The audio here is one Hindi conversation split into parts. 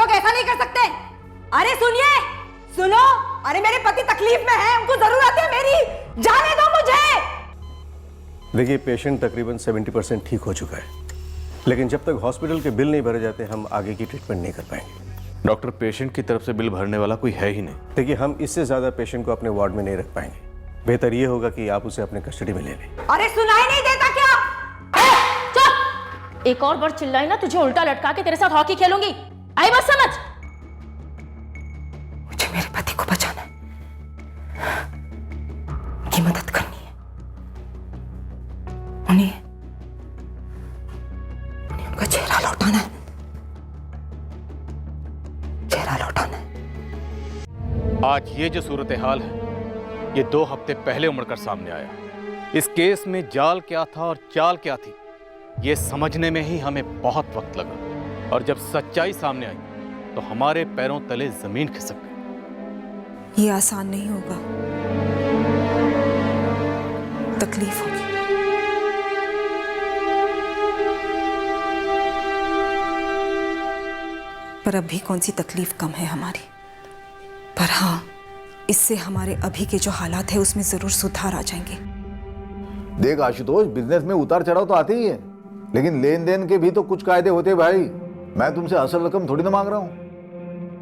लोग ऐसा नहीं कर सकते। अरे सुनिए, सुनो, अरे मेरे पति तकलीफ में है, उनको जरूरत है मेरी, जाने दो मुझे। देखिए, पेशेंट तकरीबन 70% ठीक हो चुका है, लेकिन जब तक हॉस्पिटल के बिल नहीं भरे जाते हम आगे की ट्रीटमेंट नहीं कर पाएंगे। डॉक्टर, पेशेंट की तरफ से बिल भरने वाला कोई है ही नहीं। देखिए, हम इससे ज्यादा पेशेंट को अपने वार्ड में नहीं रख पाएंगे। बेहतर ये होगा कि आप उसे अपने कस्टडी में ले लें। अरे सुनाई नहीं देता क्या? चुप! एक और बार चिल्लाई ना, तुझे उल्टा लटका के तेरे साथ हॉकी खेलूंगी। आई बात समझ? मुझे मेरे पति को बचाना है, उनकी मदद करनी है, उन्हें उनका चेहरा लौटाना है, चेहरा लौटाना है। आज ये जो सूरत हाल है, ये 2 हफ्ते पहले उमड़कर सामने आया। इस केस में जाल क्या था और चाल क्या थी, ये समझने में ही हमें बहुत वक्त लगा, और जब सच्चाई सामने आई तो हमारे पैरों तले जमीन खिसक गई। ये आसान नहीं होगा, तकलीफ होगी। पर अभी कौन सी तकलीफ कम है हमारी, पर हाँ, इससे हमारे अभी के जो हालात है उसमें जरूर सुधार आ जाएंगे। देख आशुतोष, बिजनेस में उतार चढ़ाव तो आते ही है, लेकिन लेन देन के भी तो कुछ कायदे होते हैं भाई। मैं तुमसे असल रकम थोड़ी ना मांग रहा हूँ,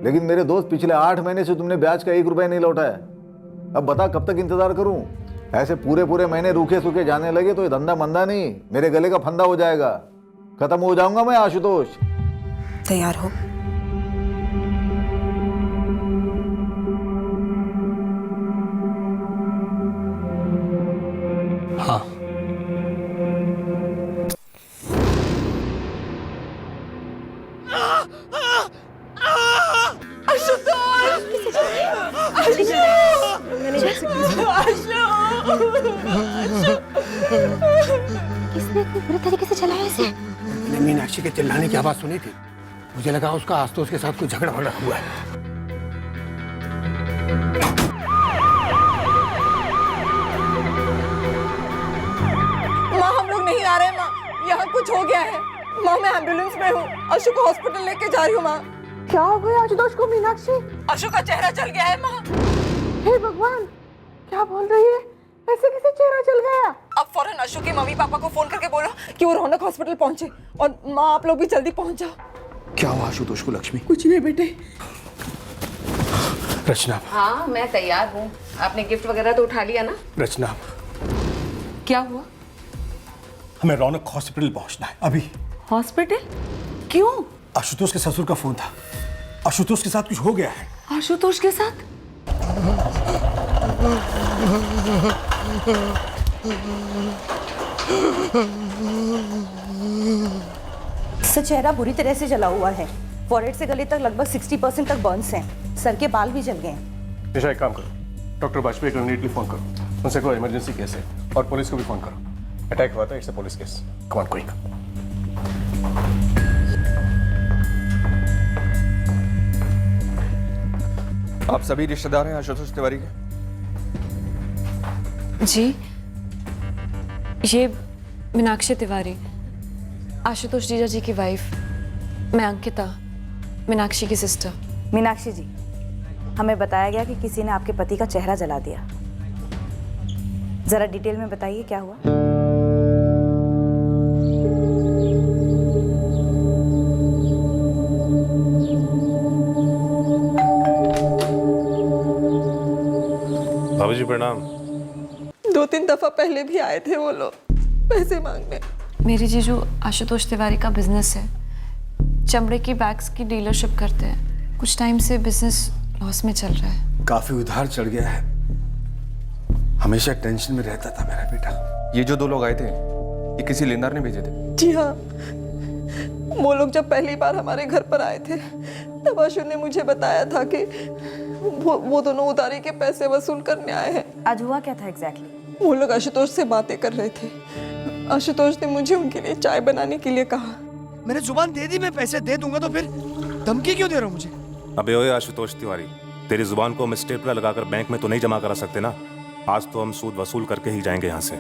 लेकिन मेरे दोस्त पिछले 8 महीने से तुमने ब्याज का 1 रुपया नहीं लौटाया। अब बता कब तक इंतजार करूं? ऐसे पूरे महीने रूखे सूखे जाने लगे तो ये धंधा मंदा नहीं, मेरे गले का फंदा हो जाएगा, खत्म हो जाऊंगा मैं आशुतोष। तैयार हो? हाँ। किसने इतने बुरे तरीके से चलाया इसे? मैंने मीनाक्षी के चिल्लाने की आवाज सुनी थी, मुझे लगा उसका आशुतोष के साथ कुछ झगड़ा वगड़ा हुआ है। माँ, हम लोग नहीं आ रहे माँ, यहाँ कुछ हो गया है। माँ, मैं एम्बुलेंस में हूँ, अशु को हॉस्पिटल लेके जा रही हूँ। माँ, क्या हो गया आशुतोष को? मीनाक्षी, अशु का चेहरा चल गया है। माँ, हे भगवान, क्या बोल रही है? ऐसे कैसे चेहरा चल गया? अब फौरन अशु के मम्मी पापा को फोन करके बोलो कि वो रौनक हॉस्पिटल पहुंचे, और माँ आप लोग भी जल्दी पहुंच जाओ। क्या हुआ आशुतोष को लक्ष्मी? कुछ नहीं बेटे। रचना। हाँ, मैं तैयार हूँ। आपने गिफ्ट वगैरह तो उठा लिया ना? रचना, क्या हुआ? हमें रौनक हॉस्पिटल पहुंचना है अभी। हॉस्पिटल? क्यों? आशुतोष के ससुर का फोन था, आशुतोष के साथ कुछ हो गया है। आशुतोष के साथ? इसका चेहरा बुरी तरह से जला हुआ है, फोrehead से गले तक लगभग 60% तक बर्न्स हैं, सर के बाल भी जल गए हैं। निशा, एक काम करो, डॉक्टर वाजपेयी को इमीडिएटली फोन करो, उनसे कोई इमरजेंसी केस है, और पुलिस को भी फोन करो। अटैक हुआ था, it's a police case. Come on, quick. आप सभी रिश्तेदार हैं आशुतोष तिवारी के? जी, ये मीनाक्षी तिवारी, आशुतोष जीजा जी की वाइफ। मैं अंकिता, मीनाक्षी की सिस्टर। मीनाक्षी जी, हमें बताया गया कि किसी ने आपके पति का चेहरा जला दिया, जरा डिटेल में बताइए क्या हुआ। बाबूजी प्रणाम। 2-3 दफा पहले भी आए थे वो लोग पैसे मांगने। मेरे जीजू आशुतोष तिवारी का बिजनेस है, चमड़े की बैग्स की डीलरशिप करते हैं। कुछ टाइम से बिजनेस लॉस में चल रहा है। काफी उधार चढ़ गया है, हमेशा टेंशन में रहता था मेरा बेटा। ये जो 2 लोग आए थे, ये किसी लेनदार ने भेजे थे? जी हाँ, वो लोग जब पहली बार हमारे घर पर आए थे तब अशु ने मुझे बताया था कि वो दोनों उधारी के पैसे वसूल करने आए हैं। आज हुआ क्या था एग्जैक्टली? वो लोग आशुतोष से बातें कर रहे थे। आशुतोष ने मुझे उनके लिए चाय बनाने के लिए कहा। मैंने जुबान दे दी, मैं पैसे दे दूंगा, तो फिर धमकी क्यों दे रहा हूँ मुझे? अबे ओए आशुतोष तिवारी, तेरी जुबान को हम स्टेपलर लगाकर बैंक में तो नहीं जमा करा सकते ना। आज तो हम सूद वसूल करके ही जाएंगे यहाँ से।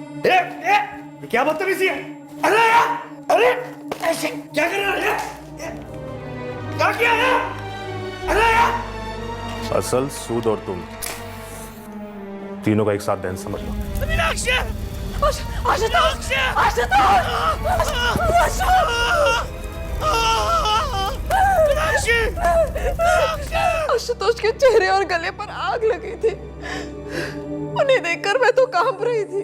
क्या बदतमीजी है? अरे ऐसे क्या कर रहा है? क्या किया है? असल, सूद और तुम तीनों का एक साथ बहन समझ लो। आशुतोष के चेहरे और गले पर आग लगी थी। उन्हें देखकर मैं तो कांप रही थी।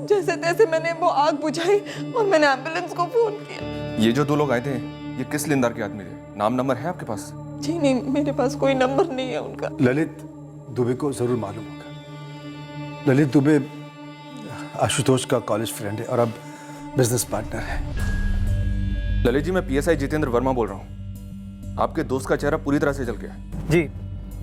जैसे तैसे मैंने वो आग बुझाई और मैंने एम्बुलेंस को फोन किया। ये जो दो लोग आए थे, ये किस लेनदार के आदमी थे? नाम नंबर है आपके पास? जी नहीं, मेरे पास कोई नंबर नहीं है उनका। ललित दुबे को जरूर मालूम होगा। ललित दुबे आशुतोष का कॉलेज फ्रेंड है और अब बिजनेस पार्टनर है। ललित जी, मैं पीएसआई जितेंद्र वर्मा बोल रहा हूँ। आपके दोस्त का चेहरा पूरी तरह से जल गया है। जी,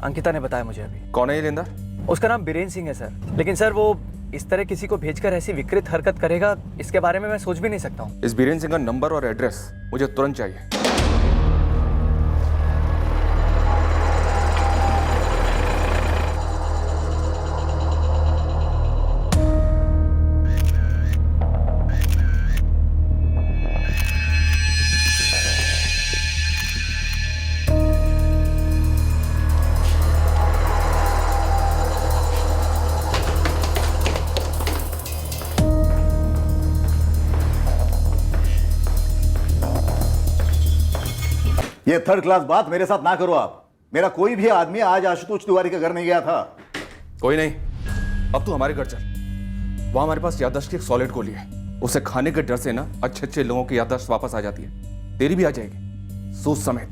अंकिता ने बताया मुझे अभी। कौन है ये लेनदार? उसका नाम बीरेन सिंह है सर। लेकिन सर वो इस तरह किसी को भेजकर ऐसी विकृत हरकत करेगा, इसके बारे में मैं सोच भी नहीं सकता हूँ। इस बीरेन सिंह का नंबर और एड्रेस मुझे तुरंत चाहिए। ये थर्ड क्लास बात मेरे साथ ना करो आप। मेरा कोई भी आदमी आज आशुतोष तिवारी के घर नहीं गया था। कोई नहीं, अब तू हमारे घर चल। वहां हमारे पास याददाश्त की एक सॉलिड गोली है। उसे खाने के डर से ना अच्छे अच्छे लोगों की याददाश्त वापस आ जाती है। तेरी भी आ जाएगी, सूद समेत।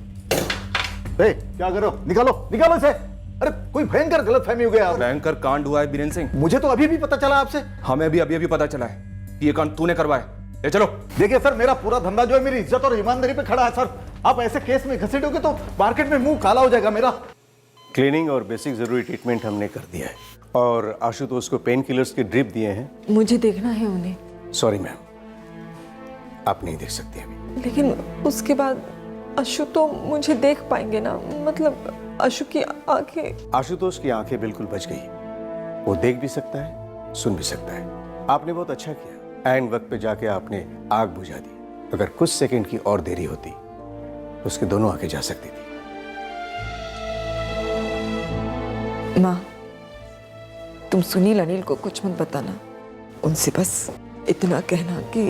क्या करो? निकालो निकालो इसे। अरे कोई भयंकर गलतफहमी हो गया। भयंकर कांड हुआ है बीरेन सिंह। मुझे तो अभी भी पता चला आपसे। हमें भी अभी पता चला है कि ये कांड तूने करवाया। ले चलो। देखिए सर, मेरा पूरा धंधा जो है मेरी इज्जत और ईमानदारी पे खड़ा है सर। आप ऐसे केस में घसीटोगे तो मार्केट में मुंह काला हो जाएगा मेरा। क्लीनिंग और बेसिक जरूरी ट्रीटमेंट हमने कर दिया है और आशुतोष को पेन किलर्स के ड्रिप दिए हैं। मुझे देखना है उन्हें। सॉरी मैम, आप नहीं देख सकती अभी। लेकिन उसके बाद अशु तो मुझे देख पाएंगे ना? मतलब अशु की आंखें। आशुतोष की आंखें बिल्कुल बच गई। वो देख भी सकता है, सुन भी सकता है। आपने बहुत अच्छा किया, एंड वक्त पे जाके आपने आग बुझा दी। अगर कुछ सेकंड की और देरी होती तो उसके दोनों आंखें जा सकती थी। माँ, तुम सुनील अनिल को कुछ मत बताना। उनसे बस इतना कहना कि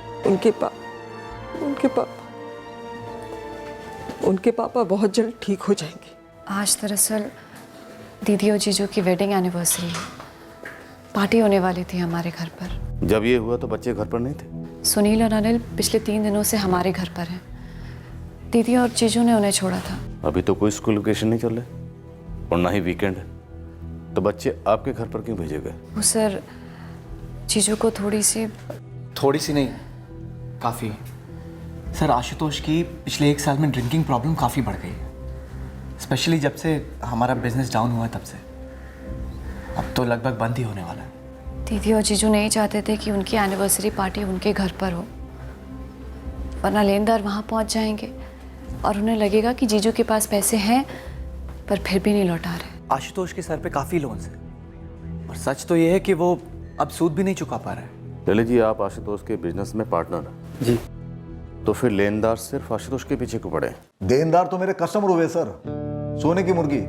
उनके पापा बहुत जल्द ठीक हो जाएंगे। आज दरअसल दीदी और जीजू की वेडिंग एनिवर्सरी है। पार्टी होने वाली थी हमारे घर पर। जब ये हुआ तो बच्चे घर पर नहीं थे? सुनील और अनिल पिछले 3 दिनों से हमारे घर पर हैं। दीदी और जीजू ने उन्हें छोड़ा था। अभी तो कोई स्कूल वेकेशन नहीं चल रहे और ना ही वीकेंड है, तो बच्चे आपके घर पर क्यों भेजे गए? वो सर, जीजू को थोड़ी सी नहीं, काफ़ी। सर, आशुतोष की पिछले 1 साल में ड्रिंकिंग प्रॉब्लम काफ़ी बढ़ गई है। स्पेशली जब से हमारा बिजनेस डाउन हुआ है तब से। अब तो लगभग बंद ही होने वाला है। दीदी और जीजू नहीं चाहते थे कि उनकी एनिवर्सरी पार्टी उनके घर पर हो, वरना लेनदार वहाँ पहुँच जाएंगे और उन्हें लगेगा कि जीजू के पास पैसे हैं पर फिर भी नहीं लौटा रहे। आशुतोष के सर पे काफ़ी लोन्स हैं और सच तो ये है कि वो अब सूद भी नहीं चुका पा रहा है। ललित जी, आप आशुतोष के बिजनेस में पार्टनर हैं। जी। तो फिर लेनदार सिर्फ आशुतोष के पीछे क्यों पड़े? देनदार तो मेरे कस्टमर हुए सर। सोने की मुर्गी,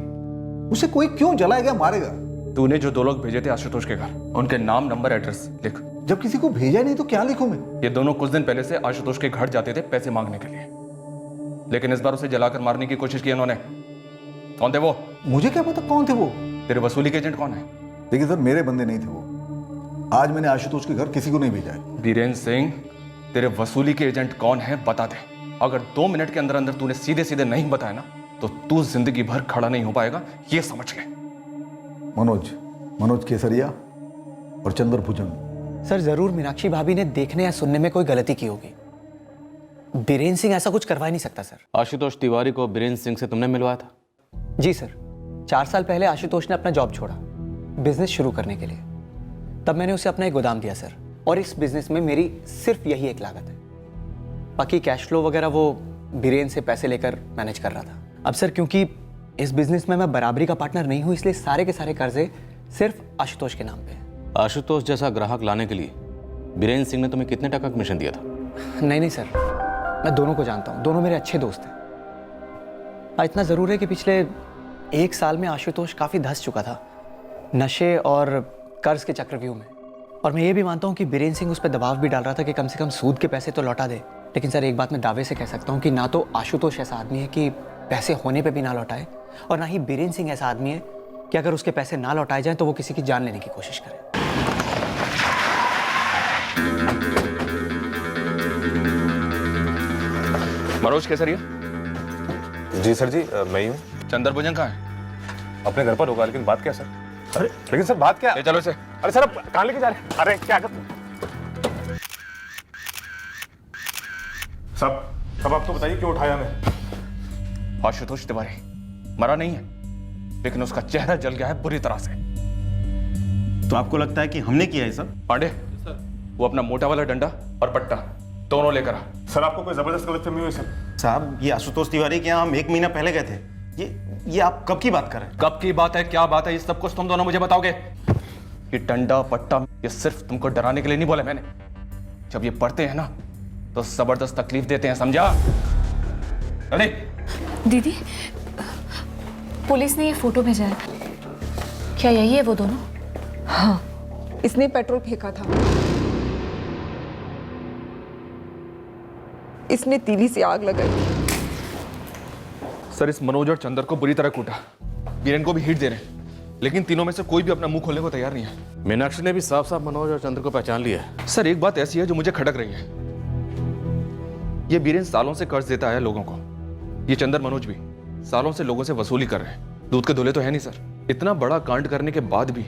उसे कोई क्यों जलाएगा, मारेगा? तूने जो 2 लोग भेजे थे आशुतोष के घर, उनके नाम नंबर एड्रेस लिख। जब किसी को भेजा नहीं तो क्या लिखूं मैं? ये दोनों कुछ दिन पहले से आशुतोष के घर जाते थे पैसे मांगने के लिए, लेकिन इस बार उसे जलाकर मारने की कोशिश की उन्होंने। कौन थे वो? मुझे क्या पता कौन थे वो। तेरे वसूली के एजेंट कौन है? देखिए सर, मेरे बंदे नहीं थे वो। आज मैंने आशुतोष के घर किसी को नहीं भेजा है। बीरेन सिंह, तेरे वसूली के एजेंट कौन है बता दे। अगर 2 मिनट के अंदर अंदर तूने सीधे सीधे नहीं बताया ना तो तू जिंदगी भर खड़ा नहीं हो पाएगा, ये समझ ले। मनोज केसरिया और चंद्रभुजंग। सर, जरूर मीनाक्षी भाभी ने देखने या सुनने में कोई गलती की होगी। बीरेन सिंह ऐसा कुछ करवा ही नहीं सकता सर। आशुतोष तिवारी को बीरेन सिंह से तुमने मिलवाया था? जी सर, 4 साल पहले आशुतोष ने अपना जॉब छोड़ा बिजनेस शुरू करने के लिए। तब मैंने उसे अपना एक गोदाम दिया सर, और इस बिजनेस में मेरी सिर्फ यही एक लागत है। बाकी कैश फ्लो वगैरह वो बीरेन से पैसे लेकर मैनेज कर रहा था। अब सर, क्योंकि इस बिजनेस में मैं बराबरी का पार्टनर नहीं हूं, इसलिए सारे के सारे कर्जे सिर्फ आशुतोष के नाम पे हैं। आशुतोष जैसा ग्राहक लाने के लिए बीरेन सिंह ने तुम्हें कितने टका कमीशन दिया था? नहीं सर, मैं दोनों को जानता हूँ, दोनों मेरे अच्छे दोस्त हैं। इतना ज़रूर है कि पिछले 1 साल में आशुतोष काफ़ी धंस चुका था नशे और कर्ज के चक्रव्यूह में। और मैं ये भी मानता हूँ कि बीरेन सिंह उस पर दबाव भी डाल रहा था कि कम से कम सूद के पैसे तो लौटा दे। लेकिन सर, एक बात मैं दावे से कह सकता हूँ कि ना तो आशुतोष ऐसा आदमी है कि पैसे होने पे भी ना लौटाए, और ना ही बीरेन सिंह ऐसा आदमी है कि अगर उसके पैसे ना लौटाए जाएं तो वो किसी की जान लेने की कोशिश करे। मनोज केसरिया। जी सर जी, मैं ही हूँ। चंदर भुजंग कहाँ है? अपने घर पर होगा, लेकिन बात क्या सर? अरे लेकिन सर बात क्या? चलो इसे। अरे सर, अब कहाँ लेके जा रहे हैं? अरे क्या कर सब आप तो बताइए क्यों उठाया हमें? आशुतोष तिवारी मरा नहीं है, लेकिन उसका चेहरा जल गया है बुरी तरह से। तो आपको लगता है कि हमने किया है सब? पांडे, वो अपना मोटा वाला डंडा और पट्टा दोनों लेकर आ। सर आपको कोई जबरदस्त गलतफहमी हुई सर? साहब, ये आशुतोष तिवारी के यहाँ हम 1 महीना पहले गए थे। ये आप कब की बात कर रहे हैं? कब की बात है, क्या बात है, ये सब कुछ तुम दोनों मुझे बताओगे। ये डंडा पट्टा ये सिर्फ तुमको डराने के लिए नहीं बोला मैंने। जब ये पढ़ते हैं ना तो जबरदस्त तकलीफ देते हैं, समझा? अरे दीदी, पुलिस ने ये फोटो भेजा है। क्या यही है वो दोनों? हाँ, इसने पेट्रोल फेंका था, इसने तीली से आग लगाई। सर, इस मनोज और चंदर को बुरी तरह कूटा, बीरेन को भी हिट दे रहे हैं, लेकिन तीनों में से कोई भी अपना मुंह खोलने को तैयार नहीं है। मीनाक्षी ने भी साफ साफ मनोज और चंद्र को पहचान लिया है। सर, एक बात ऐसी है जो मुझे खटक रही है। ये बीरेन सालों से कर्ज देता है लोगों को, ये चंदर मनोज भी सालों से लोगों से वसूली कर रहे हैं। दूध के धुले तो है नहीं सर। इतना बड़ा कांड करने के बाद भी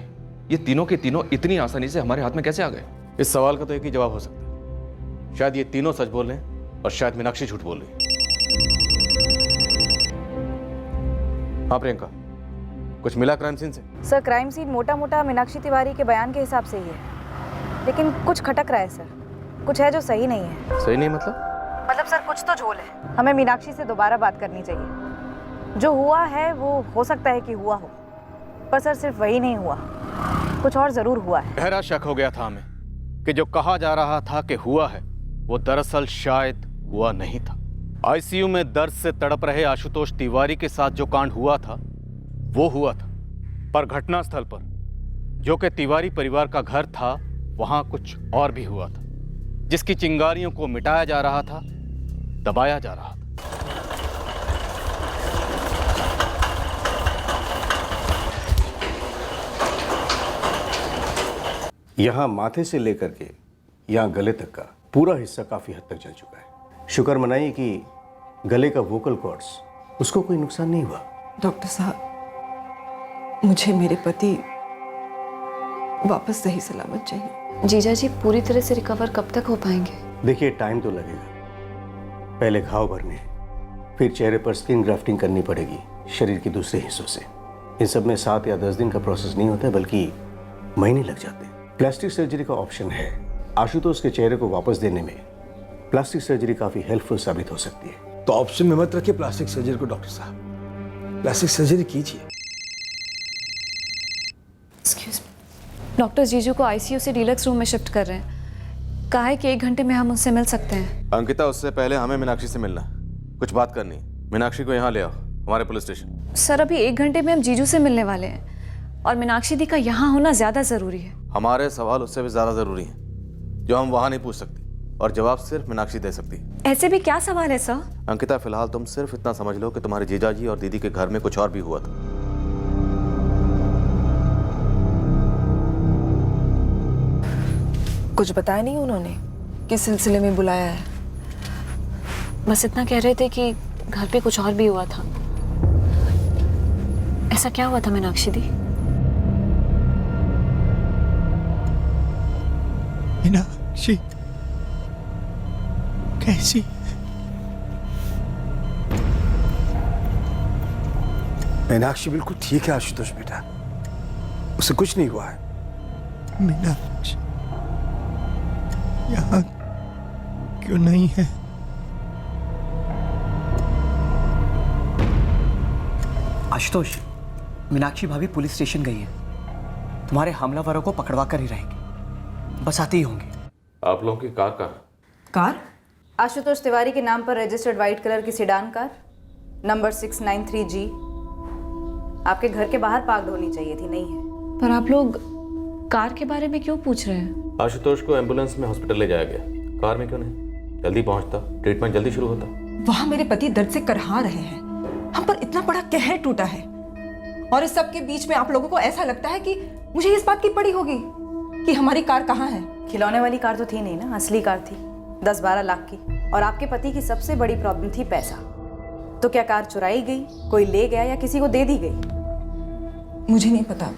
ये तीनों के तीनों इतनी आसानी से हमारे हाथ में कैसे आ गए? इस सवाल का तो एक ही जवाब हो सकता है, शायद ये तीनों सच बोल रहे हैं और शायद मीनाक्षी झूठ बोल रही है। हाँ प्रियंका, कुछ मिला क्राइम सीन से? सर, क्राइम सीन मोटा मोटा मीनाक्षी तिवारी के बयान के हिसाब से ही है, लेकिन कुछ खटक रहा है सर। कुछ है जो सही नहीं है। सही नहीं मतलब सर कुछ तो झोल है। हमें मीनाक्षी से दोबारा बात करनी चाहिए। जो हुआ है वो हो सकता है कि हुआ हो, पर सर सिर्फ वही नहीं हुआ, कुछ और जरूर हुआ है। गहरा शक हो गया था हमें कि जो कहा जा रहा था कि हुआ है वो दरअसल शायद हुआ नहीं था। आईसीयू में दर्द से तड़प रहे आशुतोष तिवारी के साथ जो कांड हुआ था वो हुआ था, पर घटनास्थल पर जो कि तिवारी परिवार का घर था वहां कुछ और भी हुआ था, जिसकी चिंगारियों को मिटाया जा रहा था, दबाया जा रहा था। यहां माथे से लेकर के यहां गले तक का पूरा हिस्सा काफी हद तक जल चुका है। शुक्र मनाइए कि गले का वोकल कॉर्ड्स उसको कोई नुकसान नहीं हुआ। डॉक्टर साहब, मुझे मेरे पति वापस सही सलामत चाहिए। जीजा जी पूरी तरह से रिकवर कब तक हो पाएंगे? देखिए, टाइम तो लगेगा। पहले घाव भरने, फिर चेहरे पर स्किन ग्राफ्टिंग करनी पड़ेगी शरीर के दूसरे हिस्सों से। इन सब में 7 या 10 दिन का प्रोसेस नहीं होता, बल्कि महीने लग जाते हैं। प्लास्टिक सर्जरी का ऑप्शन है। आशुतोष के चेहरे को वापस देने में प्लास्टिक सर्जरी काफी हेल्पफुल साबित हो सकती है। तो ऑप्शन में मत रखिए प्लास्टिक सर्जरी को डॉक्टर साहब, प्लास्टिक सर्जरी कीजिए। एक्सक्यूज मी, डॉक्टर जीजू को आईसीयू से डीलक्स रूम में शिफ्ट कर रहे हैं। कहा है कि 1 घंटे में हम उनसे मिल सकते हैं। अंकिता, उससे पहले हमें मीनाक्षी से मिलना है, कुछ बात करनी। मीनाक्षी को यहाँ ले आओ, हमारे पुलिस स्टेशन। सर, अभी 1 घंटे में हम जीजू से मिलने वाले हैं और मीनाक्षी दी का यहाँ होना ज्यादा जरूरी है। हमारे सवाल उससे भी ज्यादा जरूरी हैं, जो हम वहाँ नहीं पूछ सकते, और जवाब सिर्फ मीनाक्षी दे सकती है। ऐसे भी क्या सवाल है सर? अंकिता, फिलहाल तुम सिर्फ इतना समझ लो कि तुम्हारे जीजाजी और दीदी के घर में कुछ और भी हुआ था। कुछ बताया नहीं उन्होंने किस सिलसिले में बुलाया है? बस इतना कह रहे थे कि घर पे कुछ और भी हुआ था। ऐसा क्या हुआ था मीनाक्षी दी? मीनाक्षी कैसी? मीनाक्षी बिल्कुल ठीक है आशुतोष बेटा, उसे कुछ नहीं हुआ है। मीनाक्षी यहाँ क्यों नहीं है? आशुतोष, मीनाक्षी भाभी पुलिस स्टेशन गई है। तुम्हारे हमलावरों को पकड़वा कर ही रहेंगे, बस आते ही होंगे। आप लोगों की कार का? कार? आशुतोष तिवारी के नाम पर रजिस्टर्ड व्हाइट कलर की सेडान कार, नंबर 693G। आपके घर के बाहर पार्क होनी चाहिए थी, नहीं है। पर आप लोग कार के बारे में क्यों पूछ रहे हैं? आशुतोष को एम्बुलेंस में हॉस्पिटल ले जाया गया, कार में क्यों नहीं? जल्दी पहुंचता, ट्रीटमेंट जल्दी शुरू होता। वहां मेरे पति दर्द से करहा रहे हैं, हम पर इतना बड़ा कहर टूटा है, और इस सब के बीच में आप लोगों को ऐसा लगता है कि मुझे इस बात की पड़ी होगी कि हमारी कार कहाँ है। खिलौने वाली कार तो थी नहीं ना, असली कार थी 10-12 लाख की। और आपके पति की सबसे बड़ी प्रॉब्लम थी पैसा। तो क्या कार चुराई गई, कोई ले गया या किसी को दे दी गई? मुझे नहीं पता,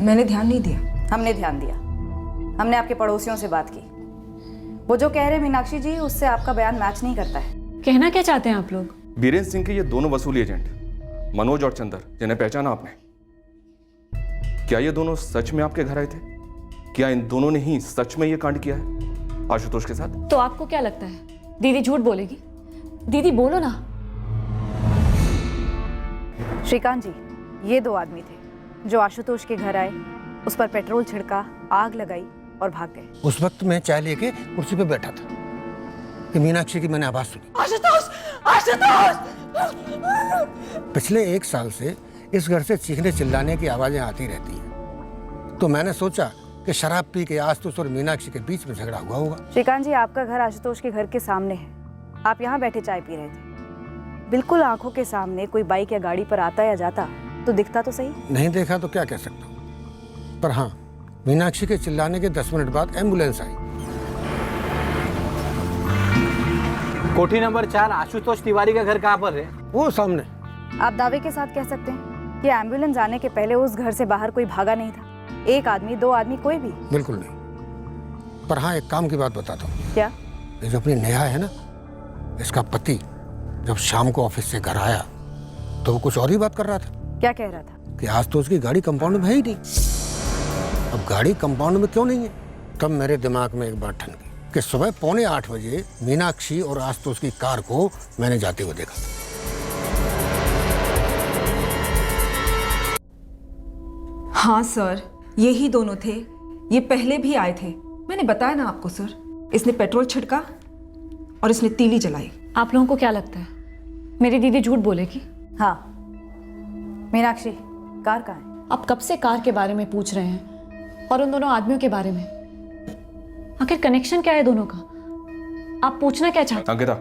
मैंने ध्यान नहीं दिया। हमने ध्यान दिया, हमने आपके पड़ोसियों से बात की। वो जो कह रहे मीनाक्षी जी, उससे आपका बयान मैच नहीं करता है। कहना क्या चाहते हैं आप लोग? बीरेंद्र सिंह के ये दोनों वसूली एजेंट, मनोज और चंदर, जिन्हें पहचाना आपने, क्या ये दोनों सच में आपके घर आए थे? क्या इन दोनों ने ही सच में ये कांड किया है आशुतोष के साथ? तो आपको क्या लगता है दीदी झूठ बोलेगी? दीदी बोलो ना। श्रीकांत जी, ये 2 आदमी थे जो आशुतोष के घर आए, उस पर पेट्रोल छिड़का, आग लगाई और भाग गए। उस वक्त मैं चाय लेके कुर्सी पे बैठा था कि मीनाक्षी की मैंने आवाज सुनी। आशुतोष! आशुतोष! पिछले 1 साल से इस घर से चीखने चिल्लाने की आवाजें आती रहती हैं, तो मैंने सोचा कि शराब पी के आशुतोष और मीनाक्षी के बीच में झगड़ा हुआ होगा। श्रीकांत जी, आपका घर आशुतोष के घर के सामने है। आप यहाँ बैठे चाय पी रहे थे, बिल्कुल आंखों के सामने कोई बाइक या गाड़ी पर आता या जाता तो दिखता तो सही। नहीं देखा तो क्या कह सकता हूँ, पर हाँ, मीनाक्षी के चिल्लाने के 10 मिनट बाद एम्बुलेंस आई। कोठी नंबर 4 आशुतोष तिवारी का घर कहाँ पर है? वो सामने। आप दावे के साथ कह सकते हैं कि एम्बुलेंस आने के पहले उस घर से बाहर कोई भागा नहीं था? 1 आदमी, 2 आदमी, कोई भी? बिल्कुल नहीं, पर हाँ एक काम की बात बताता हूँ। क्या? ये जो अपनी नेहा है ना, इसका पति जब शाम को ऑफिस से घर आया तो वो कुछ और ही बात कर रहा था। क्या कह रहा था? कि आज तो उसकी गाड़ी कंपाउंड में है ही नहीं। अब गाड़ी कंपाउंड में क्यों नहीं है? तब मेरे दिमाग में एक बात ठन गई कि सुबह 7:45 बजे मीनाक्षी और आशुतोष की कार को मैंने जाते हुए देखा। हाँ सर, यही दोनों थे, ये पहले भी आए थे। मैंने बताया ना आपको सर, इसने पेट्रोल छिड़का और इसने तीली जलाई। आप लोगों को क्या लगता है मेरी दीदी झूठ बोलेगी? हाँ। मीनाक्षी, कार कहाँ है? आप कब से कार के बारे में पूछ रहे हैं और उन दोनों आदमियों के बारे में? आखिर कनेक्शन क्या है दोनों का? आप पूछना क्या चाहते? अंकिता,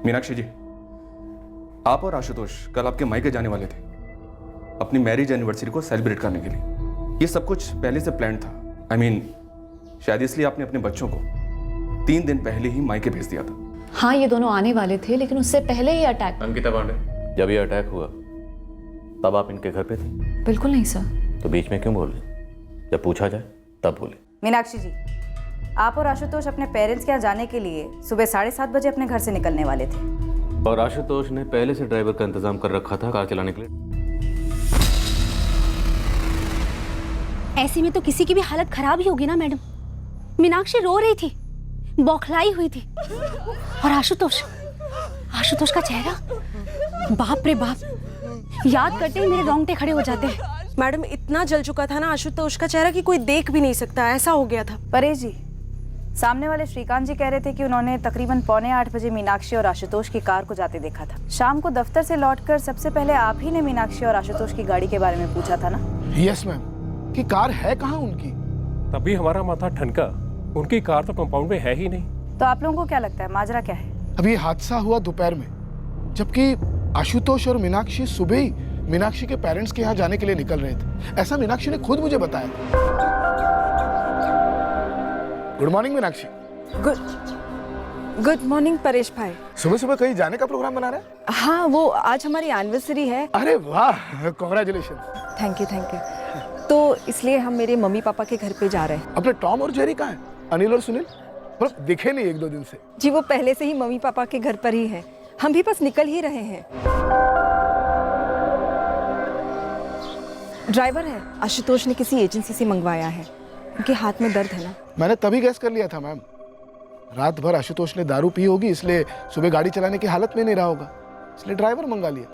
मीनाक्षी जी, आप और आशुतोष कल आपके मायके जाने वाले थे अपनी मैरिज एनिवर्सरी को सेलिब्रेट करने के लिए। ये सब कुछ पहले से प्लान था। I mean, शायद इसलिए आपने अपने बच्चों को 3 दिन पहले ही मायके भेज दिया था। हाँ, ये दोनों आने वाले थे, लेकिन उससे पहले ही अटैक। अंकिता पांडे, जब ये अटैक हुआ तब आप इनके घर पे थे? बिल्कुल नहीं सर। तो बीच में क्यों बोल रहे? जब पूछा जाए तब बोले। मीनाक्षी जी, आप और आशुतोष अपने पेरेंट्स के यहाँ जाने के लिए सुबह 7:30 बजे अपने घर से निकलने वाले थे, और आशुतोष ने पहले से ड्राइवर का इंतजाम कर रखा था कार चलाने के लिए। ऐसे में तो किसी की भी हालत खराब ही होगी ना मैडम। मीनाक्षी रो रही थी, बौखलाई हुई थी, और आशुतोष का चेहरा, बाप रे बाप, याद करते ही मेरे रोंगटे खड़े हो जाते हैं। मैडम, इतना जल चुका था ना आशुतोष का चेहरा कि कोई देख भी नहीं सकता, ऐसा हो गया था। परेश जी, सामने वाले श्रीकांत जी कह रहे थे कि उन्होंने तकरीबन 7:45 बजे मीनाक्षी और आशुतोष की कार को जाते देखा था। शाम को दफ्तर से लौटकर सबसे पहले आप ही ने मीनाक्षी और आशुतोष की गाड़ी के बारे में पूछा था ना? यस मैम, कि कार है कहाँ उनकी? तभी हमारा माथा ठनका, उनकी कार तो कंपाउंड में है ही नहीं। तो आप लोगों को क्या लगता है माजरा क्या है? अभी ये हादसा हुआ दोपहर में, जबकि आशुतोष और मीनाक्षी सुबह ही मीनाक्षी के पेरेंट्स के यहाँ जाने के लिए निकल रहे थे। ऐसा मीनाक्षी ने खुद मुझे बताया। Good morning Meenakshi. Good morning Paresh भाई। सुबह सुबह कहीं जाने का प्रोग्राम बना रहे हैं? हाँ, वो आज हमारी एनिवर्सरी है। अरे वाह, कांग्रेचुलेशन। Thank you. तो इसलिए हम मेरे मम्मी पापा के घर पे जा रहे हैं। अपने टॉम और जेरी कहाँ हैं? अनिल और सुनील दिखे नहीं 1-2 दिन से। जी, वो पहले से ही मम्मी पापा के घर पर ही है, हम भी बस निकल ही रहे हैं। ड्राइवर है, आशुतोष ने किसी एजेंसी से मंगवाया है, उनके हाथ में दर्द है ना। मैंने तभी गैस कर लिया था मैम, रात भर आशुतोष ने दारू पी होगी, इसलिए सुबह गाड़ी चलाने की हालत में नहीं रहा होगा, इसलिए ड्राइवर मंगा लिया।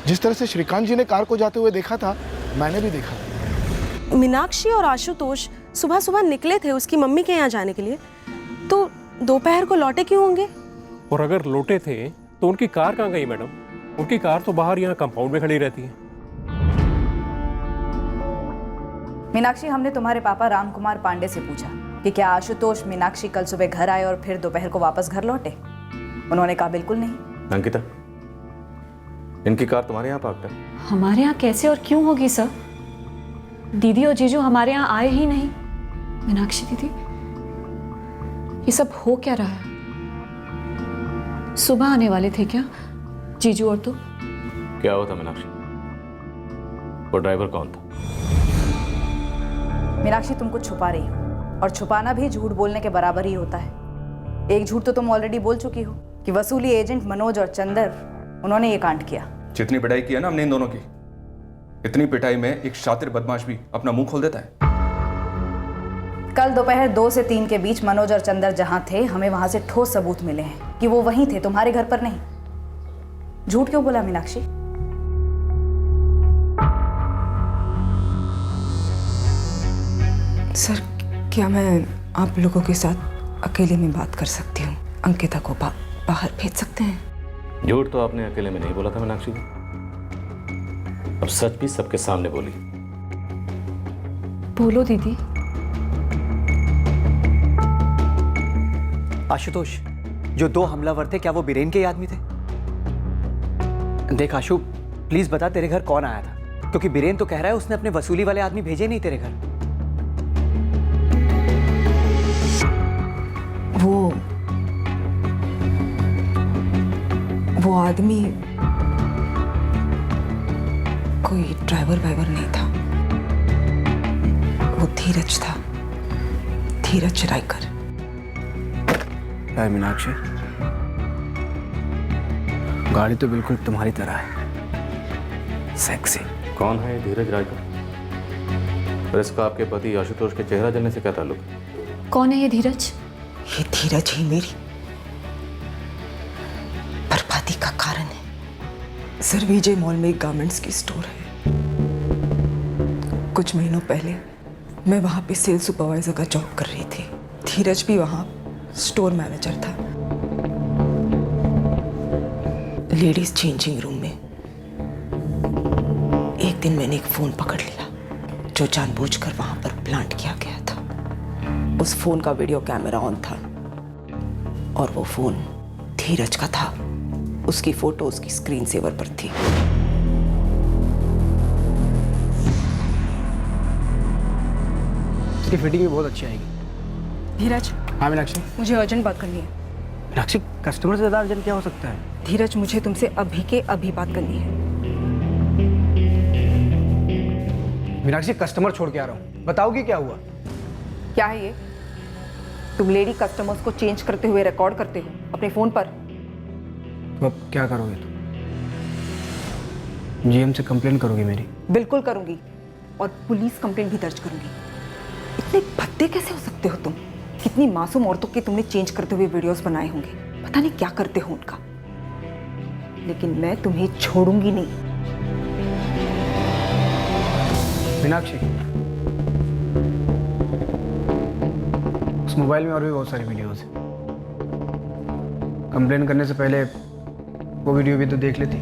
जिस तरह से श्रीकांत जी ने कार को जाते हुए देखा था, मैंने भी देखा। मीनाक्षी और आशुतोष सुबह सुबह निकले थे उसकी मम्मी के यहाँ जाने के लिए, तो दोपहर को लौटे क्यों होंगे? और अगर लौटे थे तो उनकी कार कहाँ गई मैडम? उनकी कार तो बाहर यहाँ कंपाउंड में खड़ी रहती है। मीनाक्षी, हमने तुम्हारे पापा राम कुमार पांडे से पूछा कि क्या आशुतोष मीनाक्षी कल सुबह घर आए और फिर दोपहर को वापस घर लौटे। उन्होंने कहा बिल्कुल नहीं। अंकिता, इनकी कार तुम्हारे यहाँ पार्कड है? हमारे यहाँ कैसे और क्यों होगी सर? दीदी और जीजू हमारे यहाँ आए ही नहीं। मीनाक्षी दीदी, ये सब हो क्या रहा है? सुबह आने वाले थे क्या जीजू और तुम? क्या हुआ था मीनाक्षी? वो ड्राइवर कौन था? मीनाक्षी, तुम कुछ छुपा रही हो और छुपाना भी झूठ बोलने के बराबर ही होता है। एक झूठ तो तुम ऑलरेडी बोल चुकी हो कि वसूली एजेंट मनोज और चंदर, उन्होंने ये कांड किया। जितनी पिटाई की है ना हमने इन दोनों की, इतनी पिटाई में एक शातिर बदमाश भी अपना मुंह खोल देता है। कल दोपहर 2 से 3 के बीच मनोज और चंदर जहां थे, हमें वहां से ठोस सबूत मिले हैं कि वो वहीं थे, तुम्हारे घर पर नहीं। झूठ क्यों बोला मीनाक्षी? सर, क्या मैं आप लोगों के साथ अकेले में बात कर सकती हूँ? अंकिता को बाहर भेज सकते हैं? झूठ तो आपने अकेले में नहीं बोला था मीनाक्षी। अब सच भी सबके सामने बोली। बोलो दीदी। आशुतोष, जो 2 हमलावर थे, क्या वो बीरेन के ही आदमी थे? देख आशु, प्लीज बता तेरे घर कौन आया था, क्योंकि बीरेन तो कह रहा है उसने अपने वसूली वाले आदमी भेजे नहीं तेरे घर। वो आदमी कोई ड्राइवर वाइवर नहीं था। वो धीरज था, धीरज रायकर। मीनाक्षी, गाड़ी तो बिल्कुल तुम्हारी तरह है, सेक्सी। कौन है धीरज रायकर? और इसका आपके पति आशुतोष के चेहरा जलने से क्या ताल्लुक है? कौन है ये धीरज? ये धीरज ही मेरी बर्बादी का कारण है। सर, विजय मॉल में एक गारमेंट्स की स्टोर है। कुछ महीनों पहले मैं वहां पे सेल्स सुपरवाइजर का जॉब कर रही थी। धीरज भी वहां स्टोर मैनेजर था। लेडीज चेंजिंग रूम में एक दिन मैंने एक फोन पकड़ लिया जो जानबूझकर वहां पर प्लांट किया गया था। उस फोन का वीडियो कैमरा ऑन था और वो फोन धीरज का था। उसकी फोटो उसकी स्क्रीन सेवर पर थी। इसकी फिटिंग भी बहुत अच्छी आएगी। धीरज। हाँ मीनाक्षी। मुझे अर्जेंट बात करनी है। मीनाक्षी, कस्टमर से ज्यादा अर्जेंट क्या हो सकता है? धीरज, मुझे तुमसे अभी के अभी बात करनी है। मीनाक्षी, कस्टमर छोड़ के आ रहा हूँ, बताओगी क्या हुआ? क्या है ये? तुम लेडी कस्टमर्स को चेंज करते हुए रिकॉर्ड करते हो अपने फोन पर। तो अब क्या करोगे तुम? जीएम से कंप्लेन करोगी मेरी? बिल्कुल करूंगी और पुलिस कंप्लेंट भी दर्ज करूंगी। इतने भद्दे कैसे हो सकते हो तुम? कितनी मासूम औरतों के तुमने चेंज करते हुए वीडियोस बनाए होंगे, पता नहीं क्या करते हो उनका। लेकिन मैं तुम्हें छोड़ूंगी नहीं। मीनाक्षी, उस मोबाइल में और भी बहुत सारी वीडियोस हैं। कंप्लेन करने से पहले वो वीडियो भी तो देख लेती,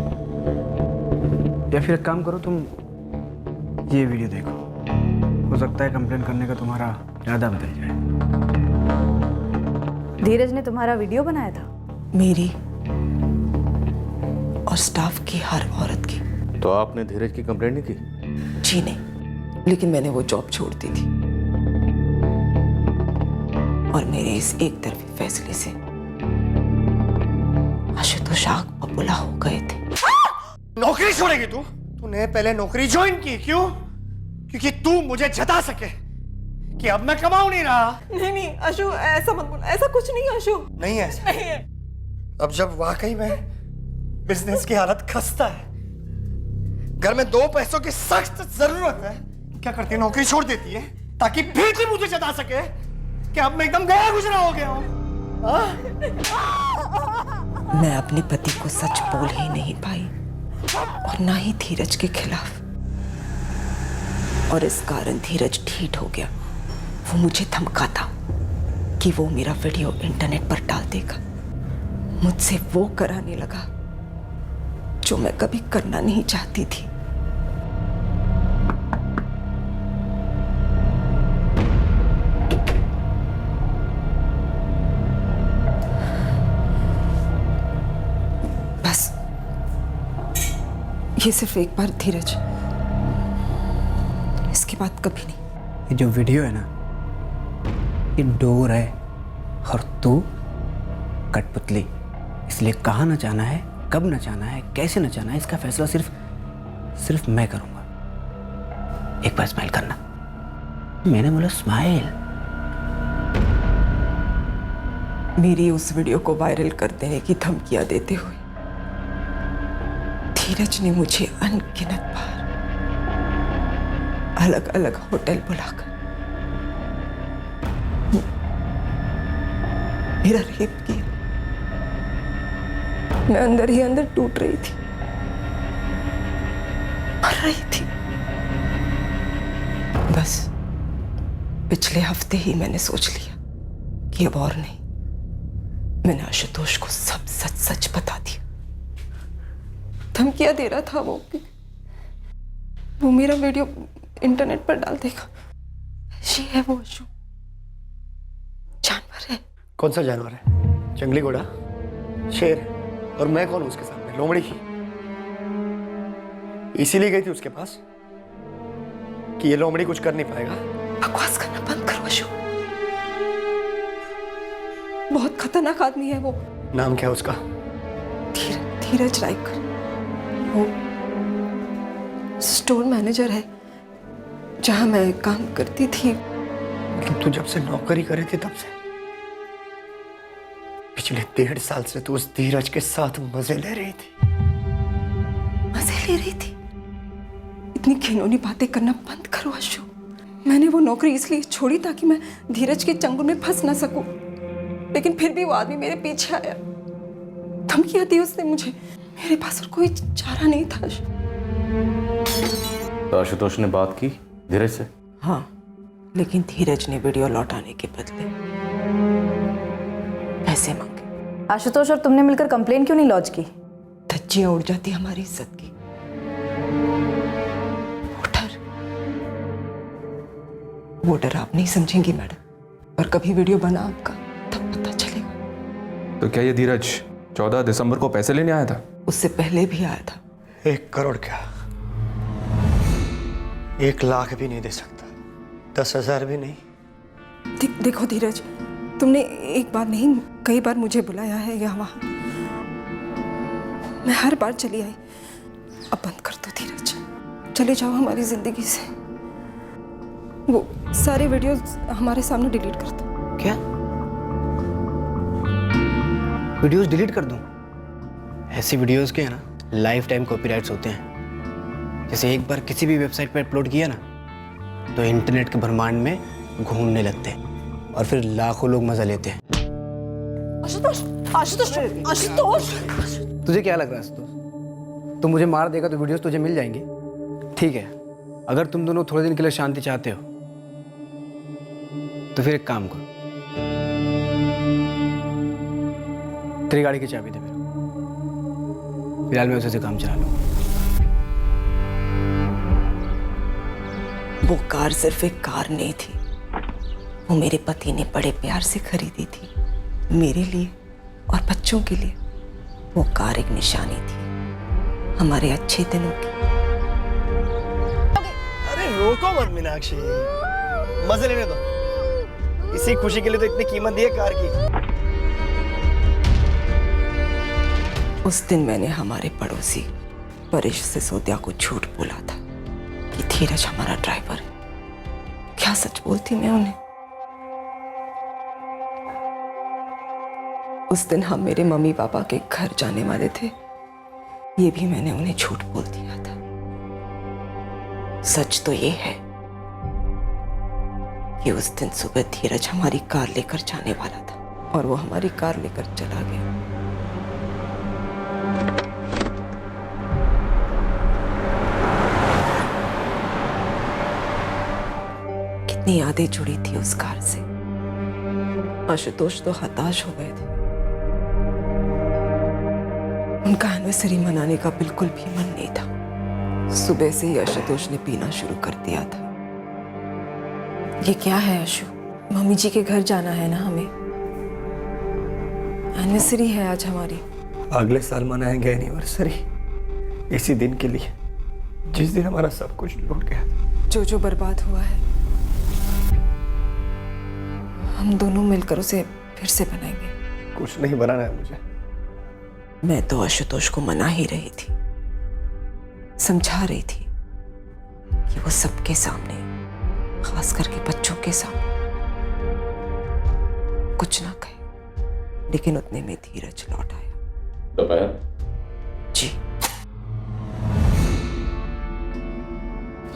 या फिर एक काम करो, तुम ये वीडियो देखो, हो सकता है कंप्लेन करने का तुम्हारा इरादा बदल जाए। धीरज ने तुम्हारा वीडियो बनाया था? मेरी और स्टाफ की हर औरत की। तो आपने धीरज की कंप्लेंट नहीं की? जी नहीं, लेकिन मैंने वो जॉब छोड़ दी थी और मेरे इस एक तरफी फैसले से आशुतोष आग बबूला हो गए थे। नौकरी छोड़ेगी तू? तूने पहले नौकरी ज्वाइन की क्यों? क्योंकि तू मुझे जता सके कि अब मैं कमाऊं नहीं रहा। नहीं अशु, ऐसा मत बोल। ऐसा कुछ नहीं है अशु। नहीं है ऐसा? नहीं है। अब जब वाकई में बिजनेस की हालत खस्ता है, घर में 2 पैसों की सख्त जरूरत है, क्या करती है? नौकरी छोड़ देती है ताकि फिर से मुझे जता सके कि अब मैं एकदम गया गुजरा हो गया हूं। मैं अपने पति को सच बोल ही नहीं पाई और ना ही धीरज के खिलाफ, और इस कारण धीरज ढीठ हो गया। वो मुझे धमका था कि वो मेरा वीडियो इंटरनेट पर डाल देगा। मुझसे वो कराने लगा जो मैं कभी करना नहीं चाहती थी। बस ये सिर्फ एक बार धीरज, इसके बाद कभी नहीं। ये जो वीडियो है ना, ये डोर है और तू कठपुतली। इसलिए कहाँ नचाना है, कब नचाना है, कैसे नचाना है, इसका फैसला सिर्फ मैं करूंगा। एक बार स्माइल करना। मैंने बोला स्माइल। मेरी उस वीडियो को वायरल कर देने की धमकियां देते हुए धीरज ने मुझे अनगिनत बार अलग अलग होटल बुलाकर मेरा रेप किया। मैं अंदर ही अंदर टूट रही थी, मर रही थी। बस पिछले हफ्ते ही मैंने सोच लिया कि अब और नहीं। मैंने आशुतोष को सब सच सच बता दिया। धमकियां दे रहा था वो मेरा वीडियो इंटरनेट पर डाल देगा। ऐसी है वो अशु, जानवर है। कौन सा जानवर है? जंगली घोड़ा, शेर? और मैं कौन हूं उसके सामने? लोमड़ी की? इसीलिए गई थी उसके पास कि ये लोमड़ी कुछ कर नहीं पाएगा। बकवास करना बंद करो अशु, बहुत खतरनाक आदमी है वो। नाम क्या है उसका? धीरज रायकर। वो स्टोर मैनेजर है जहां मैं काम करती थी। मतलब तू जब से नौकरी करे थी तब से? पिछले 1.5 साल से तू उस धीरज के साथ मजे ले रही थी। मजे ले रही थी? इतनी घिनौनी बातें करना बंद करो अशु। मैंने वो नौकरी इसलिए छोड़ी ताकि मैं धीरज के चंगुल में फंस ना सकूं। लेकिन फिर भी वो आदमी मेरे पीछे आया, धमकियां दी उसने मुझे। मेरे पास और कोई चारा नहीं था। तो आशुतोष ने बात की धीरज से? हाँ, लेकिन धीरज ने वीडियो लौटाने के बदले पैसे मांगे। आशुतोष और तुमने मिलकर कंप्लेन क्यों नहीं लॉन्च की? धज्जियां उड़ जाती हमारी इज्जत की। वो डर आप नहीं समझेंगी मैडम, और कभी वीडियो बना आपका तब पता चलेगा। तो क्या ये धीरज 14 दिसंबर को पैसे लेने आया था? उससे पहले भी आया था। 1 करोड़ क्या, 1 लाख भी नहीं दे सकता, 10,000 भी नहीं। देखो धीरज, तुमने एक बार नहीं कई बार मुझे बुलाया है यहाँ वहाँ। मैं हर बार चली आई। अब बंद कर दो धीरज, चले जाओ हमारी जिंदगी से। वो सारे वीडियोस हमारे सामने डिलीट कर दो। क्या वीडियोस डिलीट कर दूं? ऐसी वीडियोस के है ना लाइफ टाइम कॉपीराइट्स होते हैं। जैसे एक बार किसी भी वेबसाइट पर अपलोड किया ना तो इंटरनेट के ब्रह्मांड में घूमने लगते हैं और फिर लाखों लोग मजा लेते हैं। आशुतोष, आशुतोष, आशुतोष! तुझे क्या लग रहा है आशुतोष? तुम मुझे मार देगा तो वीडियोस तुझे मिल जाएंगे? ठीक है, अगर तुम दोनों थोड़े दिन के लिए शांति चाहते हो तो फिर एक काम करो, तेरी गाड़ी की चाबी दे मेरे को। फिलहाल मैं उसे से काम चला लूँ। वो कार सिर्फ एक कार नहीं थी, वो मेरे पति ने बड़े प्यार से खरीदी थी, मेरे लिए और बच्चों के लिए। वो कार एक निशानी थी हमारे अच्छे दिनों की। अरे रोको मत मीनाक्षी, मजे लेने दो। इसी खुशी के लिए तो इतनी कीमत दी है कार की। उस दिन मैंने हमारे पड़ोसी परेश सिसोदिया को झूठ बोला था कि धीरज हमारा ड्राइवर है। क्या सच बोलती मैं उन्हें? उस दिन हम मेरे मम्मी पापा के घर जाने वाले थे, ये भी मैंने उन्हें झूठ बोल दिया था। सच तो ये है कि उस दिन सुबह धीरज हमारी कार लेकर जाने वाला था और वो हमारी कार लेकर चला गया। कितनी यादें जुड़ी थी उस कार से। आशुतोष तो हताश हो गए थे। उनका एनिवर्सरी मनाने का बिल्कुल भी मन नहीं था। सुबह से ही आशुतोष ने पीना शुरू कर दिया था। ये क्या है आशु? मम्मी जी के घर जाना है ना हमें। एनिवर्सरी है आज हमारी। अगले साल मनाएंगे एनिवर्सरी, इसी दिन के लिए जिस दिन हमारा सब कुछ लूट गया। जो जो बर्बाद हुआ है हम दोनों मिलकर उसे फिर से बनाएंगे। कुछ नहीं बनाना है मुझे। मैं तो आशुतोष को मना ही रही थी, समझा रही थी कि वो सबके सामने, खास करके बच्चों के सामने कुछ ना कहे, लेकिन उतने में धीरज लौट आया। दोपहर जी।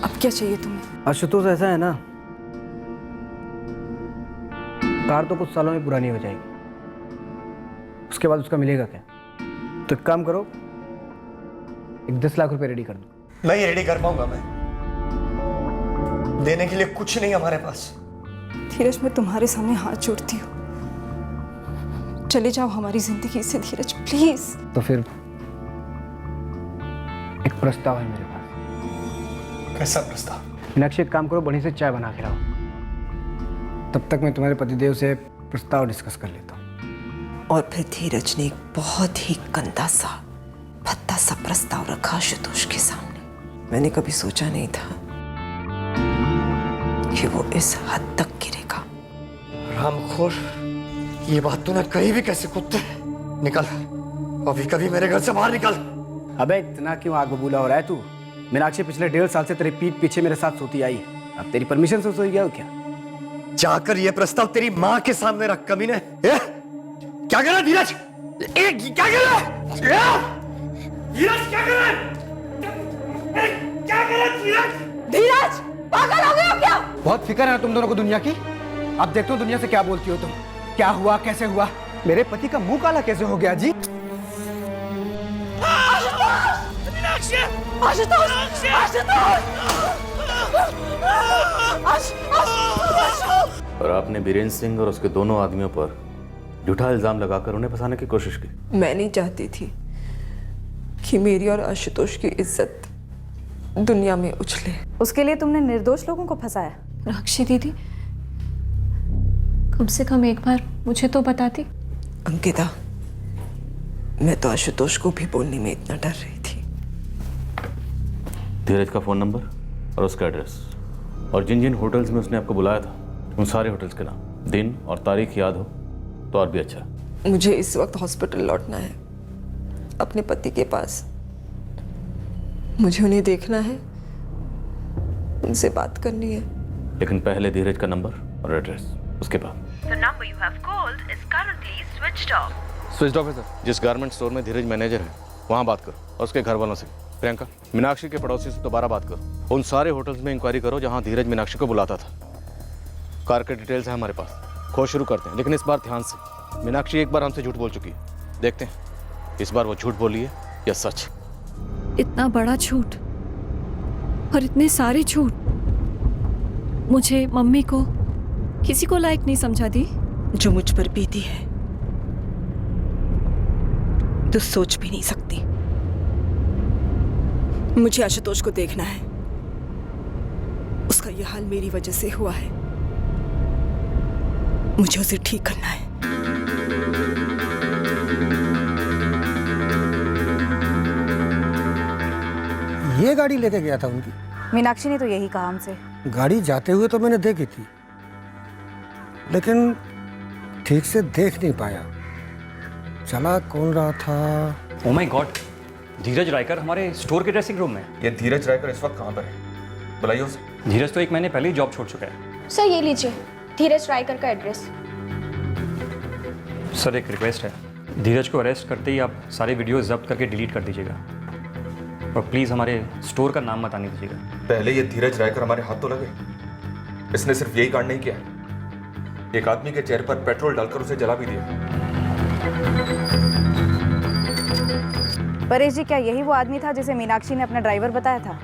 अब क्या चाहिए तुम्हें? आशुतोष ऐसा है ना, कार तो कुछ सालों में पुरानी हो जाएगी, उसके बाद उसका मिलेगा क्या? तो एक काम करो, एक 10 लाख रुपए रेडी कर दो। नहीं रेडी कर पाऊंगा मैं, देने के लिए कुछ नहीं हमारे पास। धीरज, मैं तुम्हारे सामने हाथ जोड़ती हूँ, चले जाओ हमारी जिंदगी से धीरज, प्लीज। तो फिर एक प्रस्ताव है मेरे पास। कैसा प्रस्ताव? मीनाक्षी, एक काम करो, बढ़िया से चाय बना के लाओ, तब तक मैं तुम्हारे पतिदेव से प्रस्ताव डिस्कस कर लेता हूँ। और फिर धीरज ने एक बहुत ही गंदा सा, भद्दा सा प्रस्ताव रखा आशुतोष के सामने। मैंने कभी सोचा नहीं था कि वो इस हद तक गिरेगा। रामखोर, ये बात तूने कही भी कैसे? कुत्ते निकल, अभी कभी मेरे घर से बाहर निकल। अबे इतना क्यों आग बबूला हो रहा है तू? मीनाक्षी पिछले 1.5 साल से तेरे पीठ पीछे मेरे साथ सोती आई है, अब तेरी परमिशन से सोई गया हो क्या? जाकर ये प्रस्ताव तेरी माँ के सामने रख, कमीने। क्या कर रहा है धीरज? क्या कर रहा है धीरज? क्या कर रहा है? क्या कर रहा है धीरज? धीरज, पागल हो गए हो क्या? बहुत फिक्र है तुम दोनों को दुनिया की। अब देखते हो दुनिया से क्या बोलती हो तुम। क्या हुआ, कैसे हुआ, मेरे पति का मुंह काला कैसे हो गया जी? और आपने बीरेंद्र सिंह और उसके दोनों आदमियों पर झूठा इल्जाम लगाकर उन्हें फंसाने की कोशिश की। मैं नहीं चाहती थी कि मेरी और आशुतोष की इज्जत दुनिया में उछले। उसके लिए तुमने निर्दोष लोगों को फंसाया? मीनाक्षी दीदी, कम से कम एक बार मुझे तो बताती। अंकिता, मैं तो आशुतोष को भी बोलने में इतना डर रही थी। धीरज का फोन नंबर और उसका एड्रेस, और जिन जिन होटल्स में उसने आपको बुलाया था उन सारे होटल्स के नाम, दिन और तारीख याद हो तो और भी अच्छा। मुझे इस वक्त हॉस्पिटल लौटना है, अपने पति के पास। मुझे उन्हें देखना है, उनसे बात करनी है। लेकिन पहले धीरज का नंबर और एड्रेस, उसके बाद। स्विच ऑफ है सर। जिस गारमेंट स्टोर में धीरज मैनेजर है वहाँ बात करो, और उसके घर वालों से। प्रियंका, मीनाक्षी के पड़ोसी से दोबारा बात करो। उन सारे होटल्स में इंक्वायरी करो जहाँ धीरज मीनाक्षी को बुलाता था। कार के डिटेल्स है हमारे पास, खोज शुरू करते हैं। लेकिन इस बार ध्यान से, मीनाक्षी एक बार हमसे झूठ बोल चुकी है, देखते हैं इस बार वो झूठ बोली है या सच। इतना बड़ा झूठ और इतने सारे झूठ, मुझे, मम्मी को, किसी को लायक नहीं समझा दी। जो मुझ पर बीती है तो सोच भी नहीं सकती। मुझे आशुतोष को देखना है, उसका यह हाल मेरी वजह से हुआ है, मुझे उसे ठीक करना है। ये गाड़ी लेके गया था उनकी? मीनाक्षी ने तो यही कहा हमसे। गाड़ी जाते हुए तो मैंने देखी थी, लेकिन ठीक से देख नहीं पाया। चला कौन रहा था? ओह माय गॉड, धीरज रायकर हमारे स्टोर के ड्रेसिंग रूम में। ये धीरज रायकर इस वक्त कहाँ पर है? बुलाइए उसे। धीरज तो 1 महीने पहले ही जॉब छोड़ चुका है। सर ये लीजिए धीरज रायकर का एड्रेस। सर एक रिक्वेस्ट है, धीरज को अरेस्ट करते ही आप सारे वीडियो जब्त करके डिलीट कर दीजिएगा, और प्लीज़ हमारे स्टोर का नाम मत आने दीजिएगा। पहले ये धीरज रायकर हमारे हाथ तो लगे, इसने सिर्फ यही कांड नहीं किया, एक आदमी के चेहरे पर पेट्रोल डालकर उसे जला भी दिया। परेश जी, क्या यही वो आदमी था जिसे मीनाक्षी ने अपना ड्राइवर बताया था?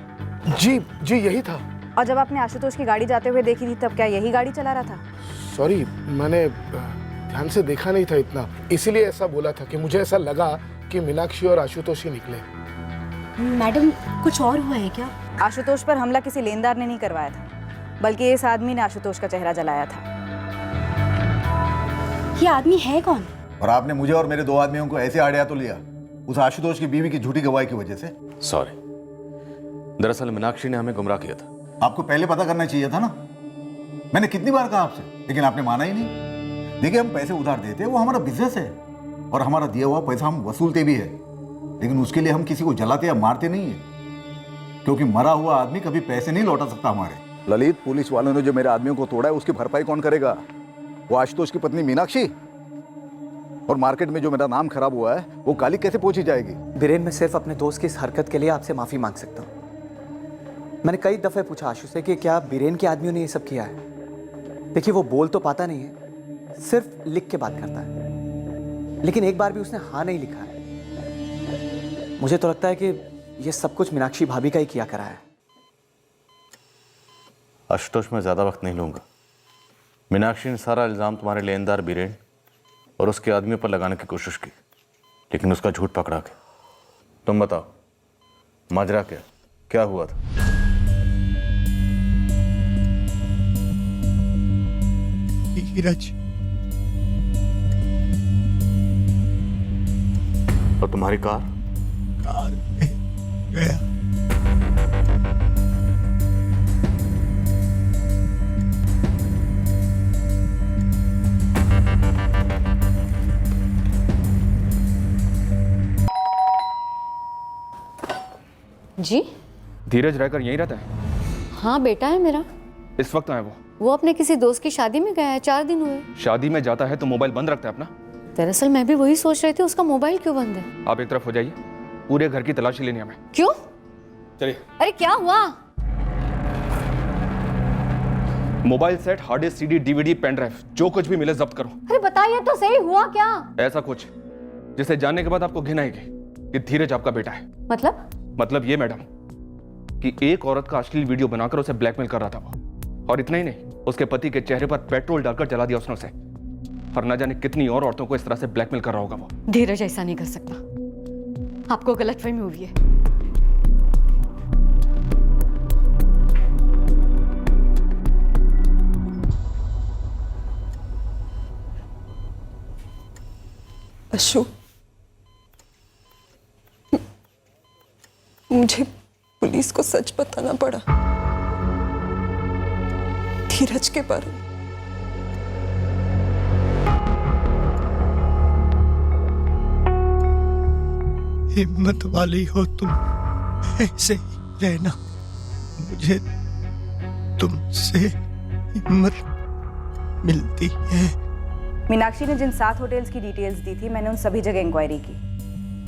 जी जी, यही था। और जब आपने आशुतोष की गाड़ी जाते हुए देखी थी, तब क्या यही गाड़ी चला रहा था? सॉरी, मैंने ध्यान से देखा नहीं था इतना, इसीलिए ऐसा बोला था कि मुझे ऐसा लगा कि मीनाक्षी और आशुतोष ही निकले। मैडम कुछ और हुआ है क्या? आशुतोष पर हमला किसी लेनदार ने नहीं करवाया था, बल्कि इस आदमी ने आशुतोष का चेहरा जलाया था। ये आदमी है कौन? और आपने मुझे और मेरे 2 आदमियों को ऐसे आड़िया तो लिया उस आशुतोष की बीवी की झूठी गवाही की वजह से। सॉरी, दरअसल मीनाक्षी ने हमें गुमराह किया था। आपको पहले पता करना चाहिए था ना। मैंने कितनी बार कहा आपसे, लेकिन आपने माना ही नहीं। देखिए, हम पैसे उधार देते हैं, वो हमारा बिजनेस है और हमारा दिया हुआ पैसा हम वसूलते भी है, लेकिन उसके लिए हम किसी को जलाते या मारते नहीं है, क्योंकि मरा हुआ आदमी कभी पैसे नहीं लौटा सकता हमारे। ललित, पुलिस वालों ने जो मेरे आदमियों को तोड़ा है उसकी भरपाई कौन करेगा? वो आशुतोष की पत्नी मीनाक्षी। और मार्केट में जो मेरा नाम खराब हुआ है वो गाली कैसे पहुंची जाएगी? बीरेन, मैं सिर्फ अपने दोस्त की इस हरकत के लिए आपसे माफी मांग सकता हूँ। मैंने कई दफे पूछा आशु से कि क्या बीरेन के आदमियों ने ये सब किया है। देखिए, वो बोल तो पाता नहीं है, सिर्फ लिख के बात करता है, लेकिन एक बार भी उसने हाँ नहीं लिखा है। मुझे तो लगता है कि ये सब कुछ मीनाक्षी भाभी का ही किया करा है। आशुतोष, मैं ज्यादा वक्त नहीं लूंगा। मीनाक्षी ने सारा इल्जाम तुम्हारे लेनदार बीरेन और उसके आदमियों पर लगाने की कोशिश की, लेकिन उसका झूठ पकड़ा के। तुम बताओ, माजरा क्या हुआ था? धीरज। और तुम्हारी कार गया। जी? धीरज रायकर यहीं रहता है? हाँ, बेटा है मेरा। इस वक्त आए वो अपने किसी दोस्त की शादी में गया है, 4 दिन हुए। शादी में जाता है तो मोबाइल बंद रखता है अपना? दरअसल मैं भी वही सोच रही थी, उसका मोबाइल क्यों बंद है। आप एक तरफ हो जाइए, पूरे घर की तलाशी लेनी है हमें। क्यों? चलिए। अरे क्या हुआ? Mobile set, hard disk, CD, DVD, pen drive, जो कुछ भी मिले जब्त करो। अरे बताइए तो सही, हुआ क्या? ऐसा कुछ जिसे जानने के बाद आपको घिन आएगी कि धीरज आपका बेटा है। मतलब ये मैडम कि एक औरत का अश्लील वीडियो बनाकर उसे ब्लैकमेल कर रहा था वो, और इतना ही नहीं, उसके पति के चेहरे पर पेट्रोल डालकर जला दिया उसने उसे, और न जाने कितनी और औरतों को इस तरह से ब्लैकमेल कर रहा होगा वो। धीरज ऐसा नहीं कर सकता, आपको गलतफहमी हुई है। अशु, मुझे पुलिस को सच बताना पड़ा धीरज के बारे में। हिम्मत वाली हो तुम, ऐसे ही रहना। मुझे तुमसे हिम्मत मिलती है। मीनाक्षी ने जिन 7 होटल्स की डिटेल्स दी थी, मैंने उन सभी जगह इंक्वायरी की।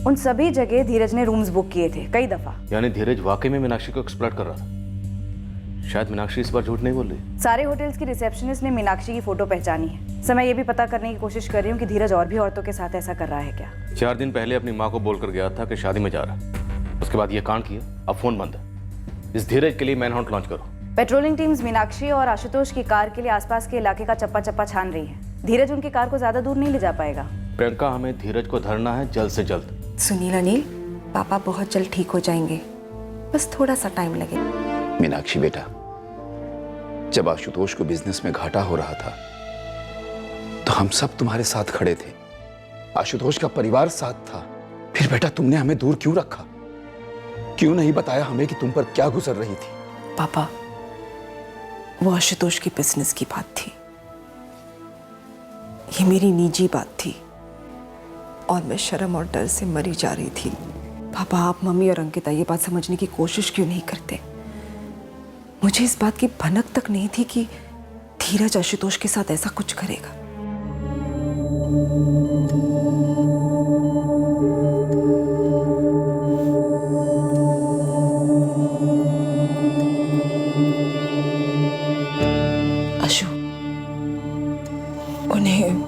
उन सभी जगह धीरज ने रूम्स बुक किए थे कई दफा। यानी धीरज वाकई में मीनाक्षी को एक्सप्लॉइट कर रहा था। शायद मीनाक्षी इस बार झूठ नहीं बोल रही। सारे होटल्स की रिसेप्शनिस्ट ने मीनाक्षी की फोटो पहचानी है। सर, मैं ये भी पता करने की कोशिश कर रही हूँ कि धीरज और भी औरतों के साथ ऐसा कर रहा है क्या। 4 दिन पहले अपनी माँ को बोलकर गया था कि शादी में जा रहा, उसके बाद ये कांड किया, अब फोन बंद है। इस धीरज के लिए मैनहंट लॉन्च करो। पेट्रोलिंग टीम्स मीनाक्षी और आशुतोष की कार के लिए आसपास के इलाके का चप्पा चप्पा छान रही है। धीरज उनकी कार को ज्यादा दूर नहीं ले जा पाएगा। प्रियंका, हमें धीरज को धरना है जल्द से जल्द। सुनील, अनिल, पापा बहुत जल्द ठीक हो जाएंगे, बस थोड़ा सा टाइम लगेगा। मीनाक्षी बेटा, जब आशुतोष को बिजनेस में घाटा हो रहा था तो हम सब तुम्हारे साथ खड़े थे, आशुतोष का परिवार साथ था। फिर बेटा तुमने हमें दूर क्यों रखा? क्यों नहीं बताया हमें कि तुम पर क्या गुजर रही थी? पापा, वो आशुतोष की बिजनेस की बात थी, ये मेरी निजी बात थी और मैं शर्म और डर से मरी जा रही थी। पापा, आप मम्मी और अंकिता ये बात समझने की कोशिश क्यों नहीं करते? मुझे इस बात की भनक तक नहीं थी कि धीरज आशुतोष के साथ ऐसा कुछ करेगा। अशु, उन्हें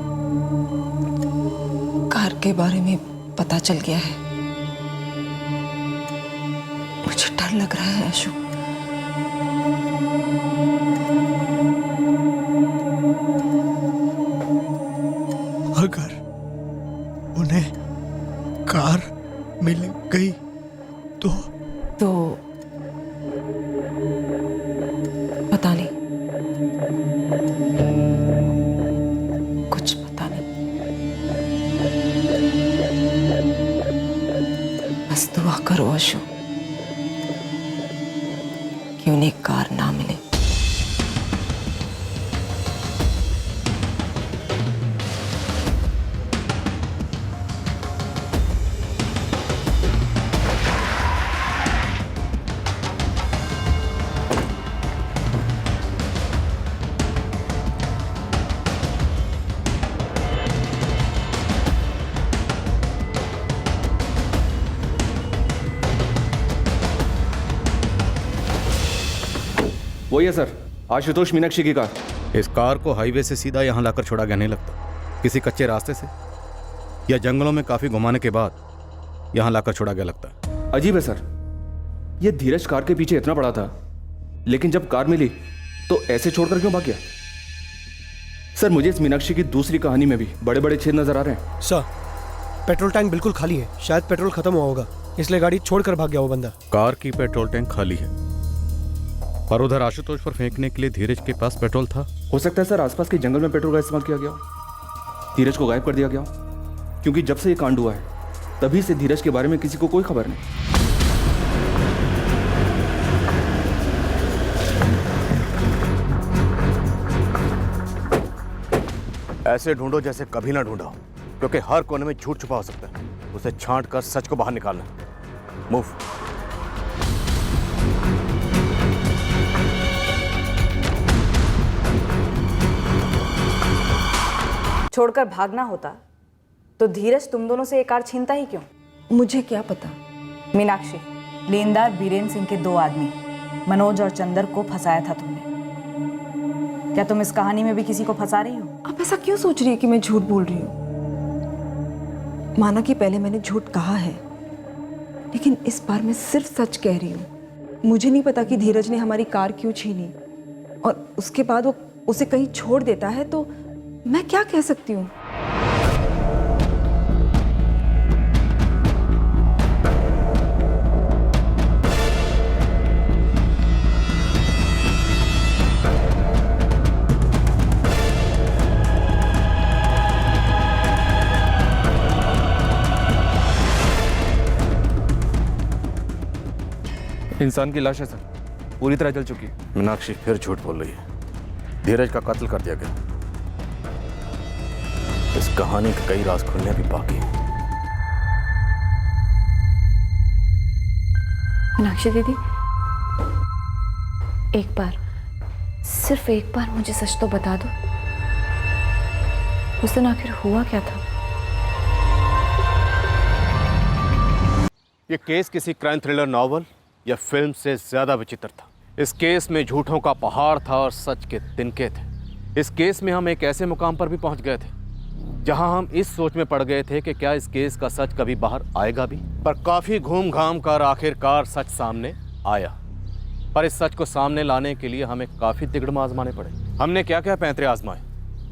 कार के बारे में पता चल गया है। मुझे डर लग रहा है अशु। अगर उन्हें कार कि उन्हें कार ना मिले। वही है सर, आशुतोष मीनाक्षी की कार। इस कार को हाईवे से सीधा यहाँ लाकर छोड़ा गया नहीं लगता, किसी कच्चे रास्ते से या जंगलों में काफी घुमाने के बाद यहाँ लाकर छोड़ा गया लगता है। अजीब है सर, ये धीरज कार के पीछे इतना बड़ा था, लेकिन जब कार मिली तो ऐसे छोड़कर क्यों भाग गया? सर मुझे इस मीनाक्षी की दूसरी कहानी में भी बड़े बड़े छेद नजर आ रहे हैं। सर पेट्रोल टैंक बिल्कुल खाली है, शायद पेट्रोल खत्म हुआ होगा, इसलिए गाड़ी छोड़कर भाग गया वो बंदा। कार की पेट्रोल टैंक खाली है, पर उधर आशुतोष पर फेंकने के लिए धीरज के पास पेट्रोल था। हो सकता है सर आसपास के जंगल में पेट्रोल का इस्तेमाल किया गया हो, धीरज को गायब कर दिया गया हो, क्योंकि जब से ये कांड हुआ है तभी से धीरज के बारे में किसी को कोई खबर नहीं। ऐसे ढूंढो जैसे कभी ना ढूंढा हो, क्योंकि हर कोने में झूठ छुपा हो सकता है। उसे छांट कर सच को बाहर निकालना। मूव। छोड़कर भागना होता तो धीरज तुम दोनों से एक कार छीनता ही क्यों? मुझे क्या पता। मीनाक्षी, लेनदार बीरेन सिंह के 2 आदमी मनोज और चंदर को फंसाया था तुमने। क्या तुम इस कहानी में भी किसी को फंसा रही हो? आप ऐसा क्यों सोच रही है कि मैं झूठ बोल रही हूँ? माना कि पहले मैंने झूठ कहा है, लेकिन इस बार मैं सिर्फ सच कह रही हूँ। मुझे नहीं पता कि धीरज ने हमारी कार क्यों छीनी, और उसके बाद वो उसे कहीं छोड़ देता है तो मैं क्या कह सकती हूँ? इंसान की लाश है सर, पूरी तरह जल चुकी है। मीनाक्षी फिर झूठ बोल रही है। धीरज का कत्ल कर दिया गया। इस कहानी के कई राज खुलने भी बाकी हैं। मीनाक्षी दीदी, एक बार, सिर्फ एक बार मुझे सच तो बता दो, उस दिन आखिर हुआ क्या था? ये केस किसी क्राइम थ्रिलर नॉवल या फिल्म से ज्यादा विचित्र था। इस केस में झूठों का पहाड़ था और सच के तिनके थे। इस केस में हम एक ऐसे मुकाम पर भी पहुंच गए थे जहां हम इस सोच में पड़ गए थे कि क्या इस केस का सच कभी बाहर आएगा भी। पर काफी घूम घाम कर आखिरकार सच सामने आया। पर इस सच को सामने लाने के लिए हमें काफी तिगड़म आजमाने पड़े। हमने क्या क्या पैंतरे आजमाए,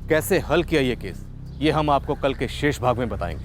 कैसे हल किया ये केस, ये हम आपको कल के शेष भाग में बताएंगे।